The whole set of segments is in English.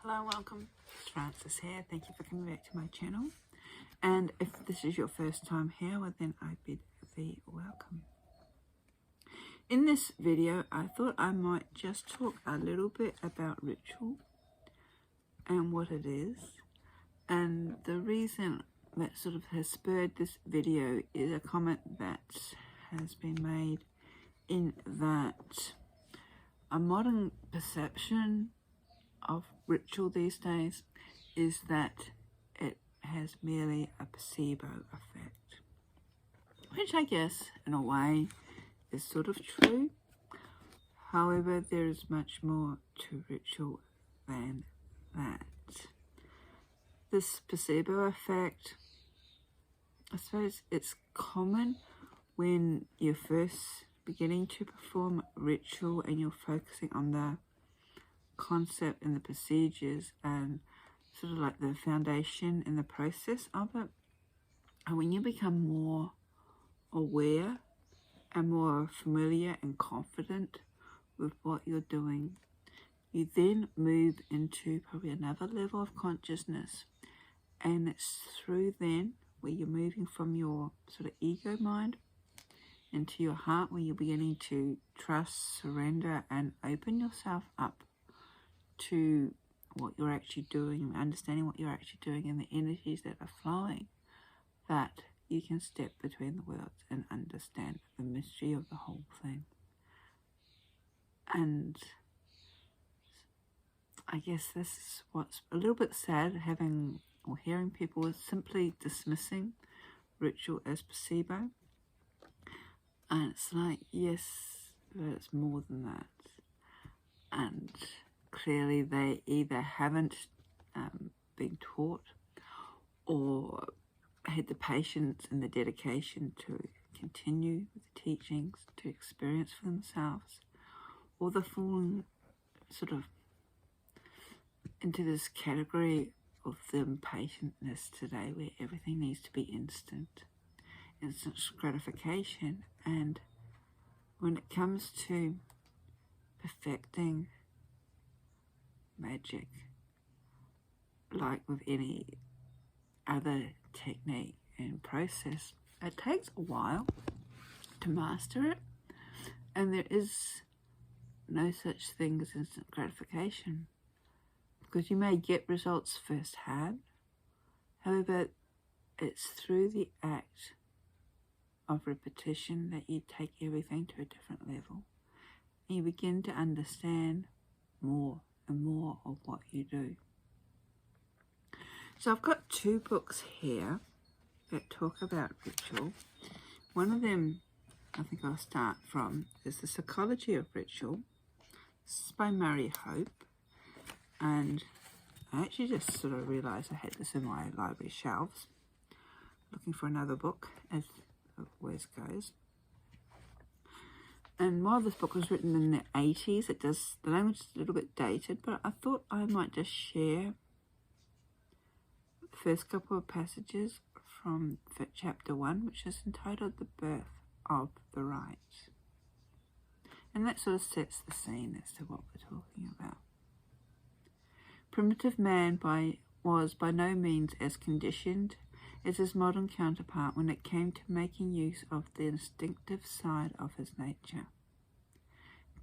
Hello, welcome. It's Francis here. Thank you for coming back to my channel. And if this is your first time here, well then I bid thee welcome. In this video, I thought I might just talk a little bit about ritual and what it is. And the reason that sort of has spurred this video is a comment that has been made in that a modern perception of ritual these days is that it has merely a placebo effect, which I guess in a way is sort of true. However, there is much more to ritual than that. This placebo effect, I suppose it's common when you're first beginning to perform ritual and you're focusing on the concept and the procedures and sort of like the foundation and the process of it. And when you become more aware and more familiar and confident with what you're doing, you then move into probably another level of consciousness. And it's through then where you're moving from your sort of ego mind into your heart, where you're beginning to trust, surrender, and open yourself up to what you're actually doing, understanding what you're actually doing and the energies that are flowing, that you can step between the worlds and understand the mystery of the whole thing. And I guess this is what's a little bit sad, having or hearing people simply dismissing ritual as placebo. And it's like, yes, but it's more than that. And clearly they either haven't been taught or had the patience and the dedication to continue with the teachings, to experience for themselves, or they're falling sort of into this category of the impatientness today where everything needs to be instant gratification. And when it comes to perfecting magic, like with any other technique and process, it takes a while to master it, and there is no such thing as instant gratification, because you may get results firsthand. However, it's through the act of repetition that you take everything to a different level, and you begin to understand more and more of what you do. So I've got two books here that talk about ritual. One of them, I think I'll start from, is The Psychology of Ritual. This is by Murry, and I actually just sort of realised I had this in my library shelves, looking for another book, as it always goes. And while this book was written in the 80s, the language is a little bit dated, but I thought I might just share the first couple of passages from chapter 1, which is entitled The Birth of the Right. And that sort of sets the scene as to what we're talking about. Primitive man was by no means as conditioned as his modern counterpart when it came to making use of the instinctive side of his nature.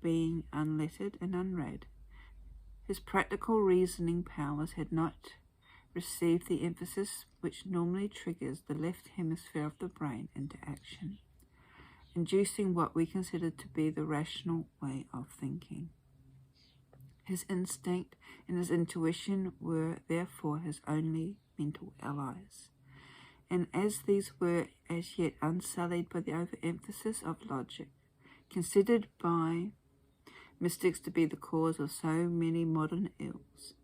Being unlettered and unread, his practical reasoning powers had not received the emphasis which normally triggers the left hemisphere of the brain into action, inducing what we consider to be the rational way of thinking. His instinct and his intuition were therefore his only mental allies, and as these were as yet unsullied by the overemphasis of logic, considered by mystics to be the cause of so many modern ills,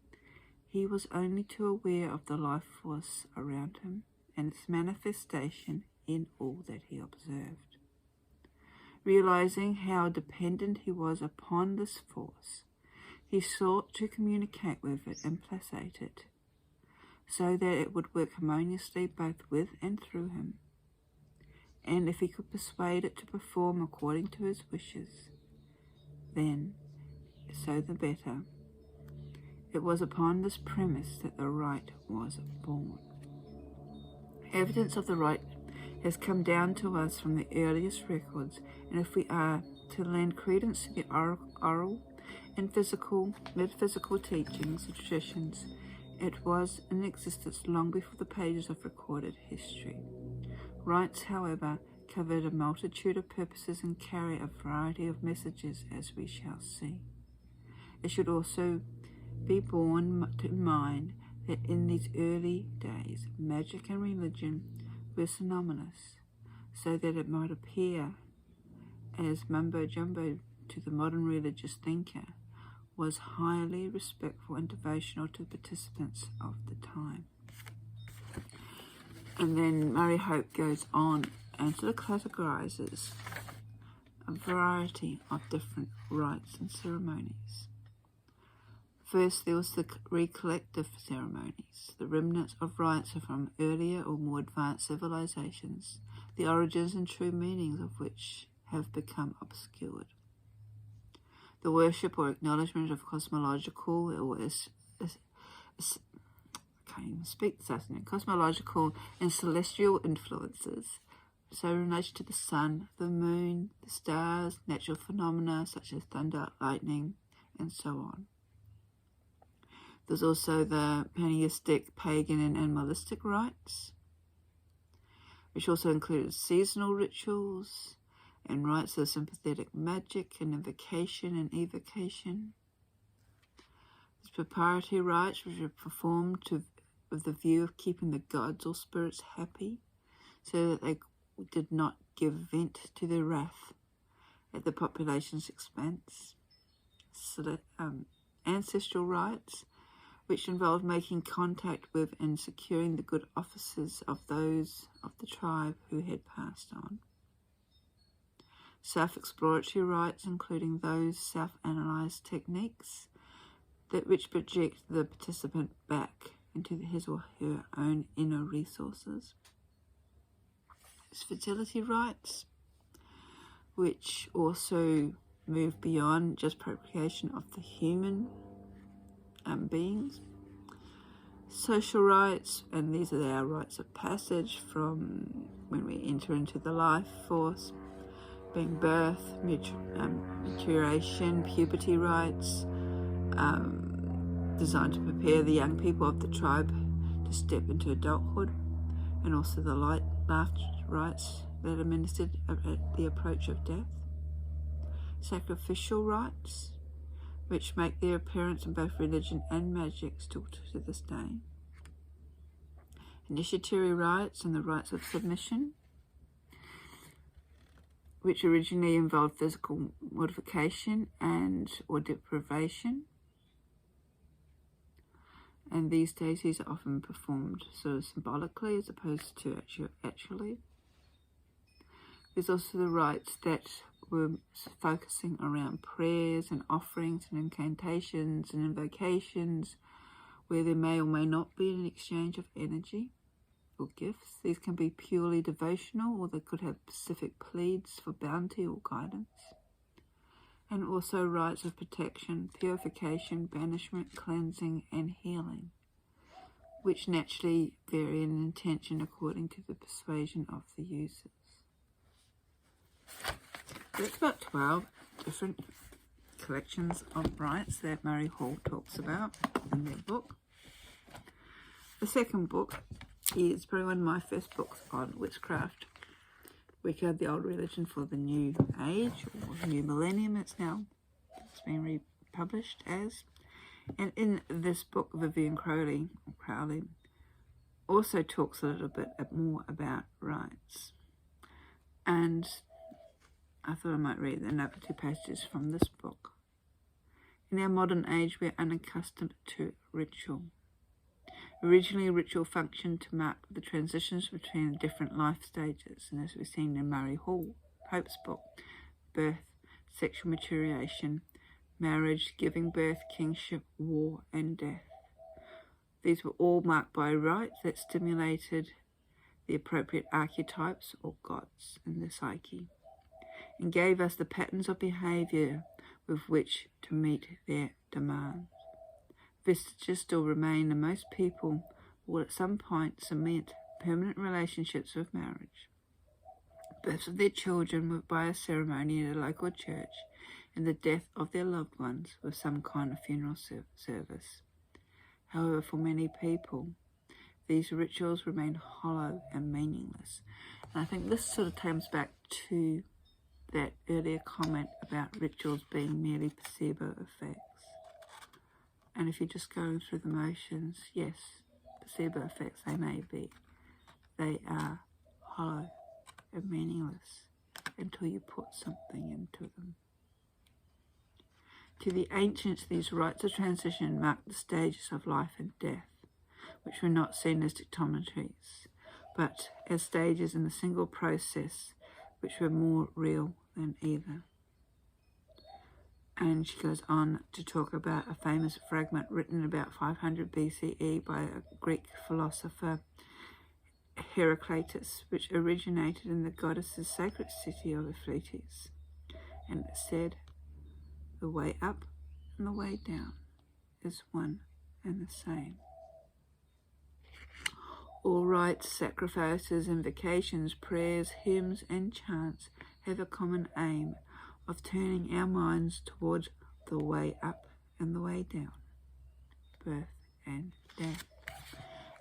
he was only too aware of the life force around him and its manifestation in all that he observed. Realizing how dependent he was upon this force, he sought to communicate with it and placate it, so that it would work harmoniously both with and through him. And if he could persuade it to perform according to his wishes, then so the better. It was upon this premise that the rite was born. Evidence of the rite has come down to us from the earliest records, and if we are to lend credence to the oral and metaphysical teachings and traditions, it was in existence long before the pages of recorded history. Rites, however, covered a multitude of purposes and carry a variety of messages, as we shall see. It should also be borne in mind that in these early days, magic and religion were synonymous, so that it might appear as mumbo-jumbo to the modern religious thinker, was highly respectful and devotional to the participants of the time. And then Murray Hope goes on and sort of categorizes a variety of different rites and ceremonies. First, there was the recollective ceremonies, the remnants of rites from earlier or more advanced civilizations, the origins and true meanings of which have become obscured. The worship or acknowledgement of cosmological cosmological and celestial influences, so related to the sun, the moon, the stars, natural phenomena such as thunder, lightning, and so on. There's also the pantheistic, pagan, and animalistic rites, which also included seasonal rituals and rites of sympathetic magic and invocation and evocation. There's proprietary rites, which were performed with the view of keeping the gods or spirits happy, so that they did not give vent to their wrath at the population's expense. So ancestral rites, which involved making contact with and securing the good offices of those of the tribe who had passed on. Self-exploratory rites, including those self-analyzed techniques which project the participant back into his or her own inner resources. There's fertility rites, which also move beyond just procreation of the human beings. Social rites, and these are our rites of passage from when we enter into the life force, being birth, maturation, puberty rites, designed to prepare the young people of the tribe to step into adulthood, and also the laugh rites that are administered at the approach of death. Sacrificial rites, which make their appearance in both religion and magic still to this day. Initiatory rites and the rites of submission, which originally involved physical mortification or deprivation. And these days these are often performed sort of symbolically as opposed to actually. There's also the rites that were focusing around prayers and offerings and incantations and invocations, where there may or may not be an exchange of energy or gifts. These can be purely devotional, or they could have specific pleads for bounty or guidance. And also rites of protection, purification, banishment, cleansing, and healing, which naturally vary in intention according to the persuasion of the users. There's about 12 different collections of rites that Murray Hall talks about in their book. The second book is probably one of my first books on witchcraft, Wicca, the Old Religion for the New Age, or New Millennium it's been republished as. And in this book, Vivianne Crowley also talks a little bit more about rites. And I thought I might read another 2 passages from this book. In our modern age, we are unaccustomed to ritual. Originally, ritual functioned to mark the transitions between the different life stages, and as we've seen in Murray Hope's book, birth, sexual maturation, marriage, giving birth, kingship, war, and death. These were all marked by rites that stimulated the appropriate archetypes or gods in the psyche, and gave us the patterns of behaviour with which to meet their demands. vestiges still remain, and most people will at some point cement permanent relationships with marriage. Births of their children by a ceremony at a local church, and the death of their loved ones with some kind of funeral service. However, for many people, these rituals remain hollow and meaningless. And I think this sort of comes back to that earlier comment about rituals being merely placebo effects. And if you're just going through the motions, yes, placebo effects they may be. They are hollow and meaningless until you put something into them. To the ancients, these rites of transition marked the stages of life and death, which were not seen as dictometries, but as stages in a single process, which were more real than either. And she goes on to talk about a famous fragment written about 500 BCE by a Greek philosopher, Heraclitus, which originated in the goddess's sacred city of Ephesus. And it said, "The way up and the way down is one and the same." All rites, sacrifices, invocations, prayers, hymns, and chants have a common aim of turning our minds towards the way up and the way down, birth and death,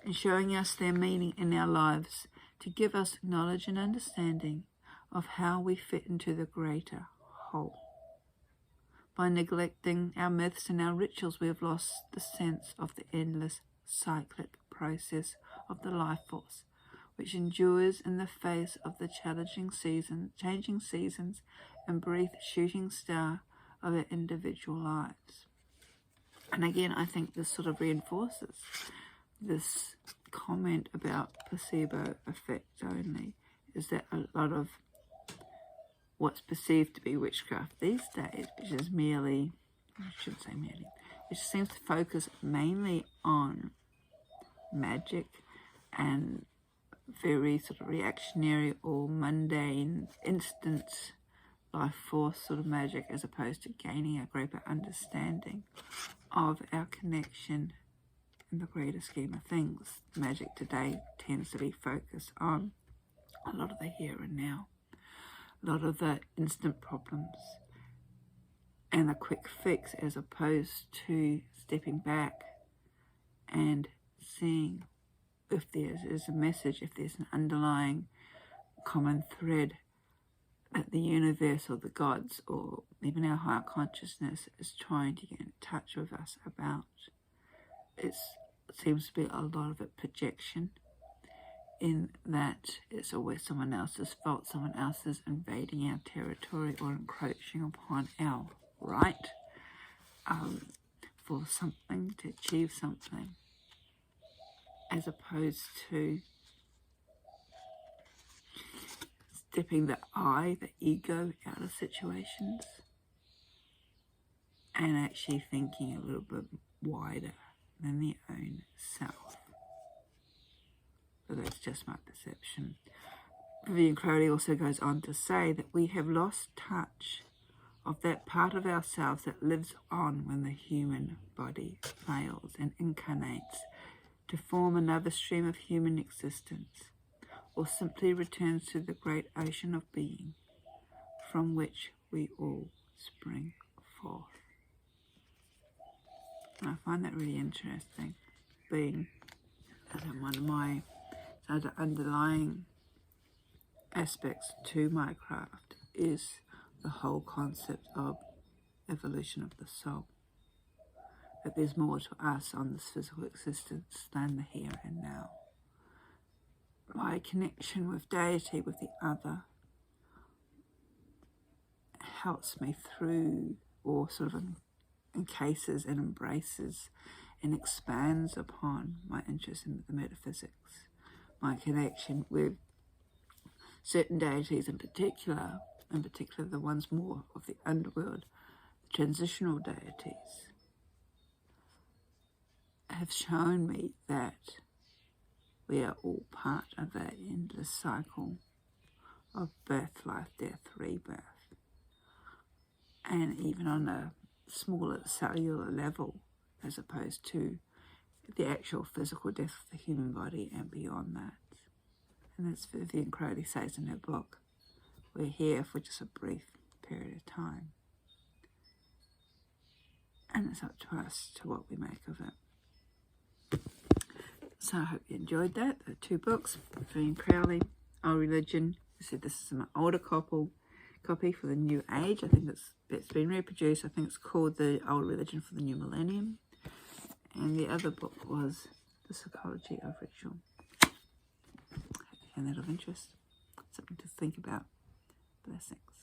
and showing us their meaning in our lives to give us knowledge and understanding of how we fit into the greater whole. By neglecting our myths and our rituals, we have lost the sense of the endless cyclic process of the life force, which endures in the face of the changing seasons and brief shooting star of our individual lives. And again, I think this sort of reinforces this comment about placebo effect only, is that a lot of what's perceived to be witchcraft these days, which is merely, I shouldn't say merely, which seems to focus mainly on magic and very sort of reactionary or mundane instant life force sort of magic, as opposed to gaining a greater understanding of our connection in the greater scheme of things. Magic today tends to be focused on a lot of the here and now, a lot of the instant problems and the quick fix, as opposed to stepping back and seeing if there is a message, if there's an underlying common thread that the universe or the gods or even our higher consciousness is trying to get in touch with us about. It seems to be a lot of it projection, in that it's always someone else's fault, someone else is invading our territory or encroaching upon our right for something, to achieve something, as opposed to stepping the ego out of situations and actually thinking a little bit wider than their own self. But that's just my perception. Vivianne Crowley also goes on to say that we have lost touch of that part of ourselves that lives on when the human body fails and incarnates to form another stream of human existence, or simply returns to the great ocean of being from which we all spring forth. And I find that really interesting, being one of my other underlying aspects to my craft is the whole concept of evolution of the soul. That there's more to us on this physical existence than the here and now. My connection with deity, with the other, helps me through, or sort of encases and embraces and expands upon my interest in the metaphysics. My connection with certain deities in particular the ones more of the underworld, the transitional deities, have shown me that we are all part of that endless cycle of birth, life, death, rebirth. And even on a smaller cellular level, as opposed to the actual physical death of the human body and beyond that. And as Vivianne Crowley says in her book, we're here for just a brief period of time. And it's up to us to what we make of it. So I hope you enjoyed that. The 2 books, Vivianne Crowley, Old Religion. I said this is an older copy for the new age. I think it's been reproduced. I think it's called The Old Religion for the New Millennium. And the other book was The Psychology of Ritual. Hope you found that of interest. Something to think about. Blessings.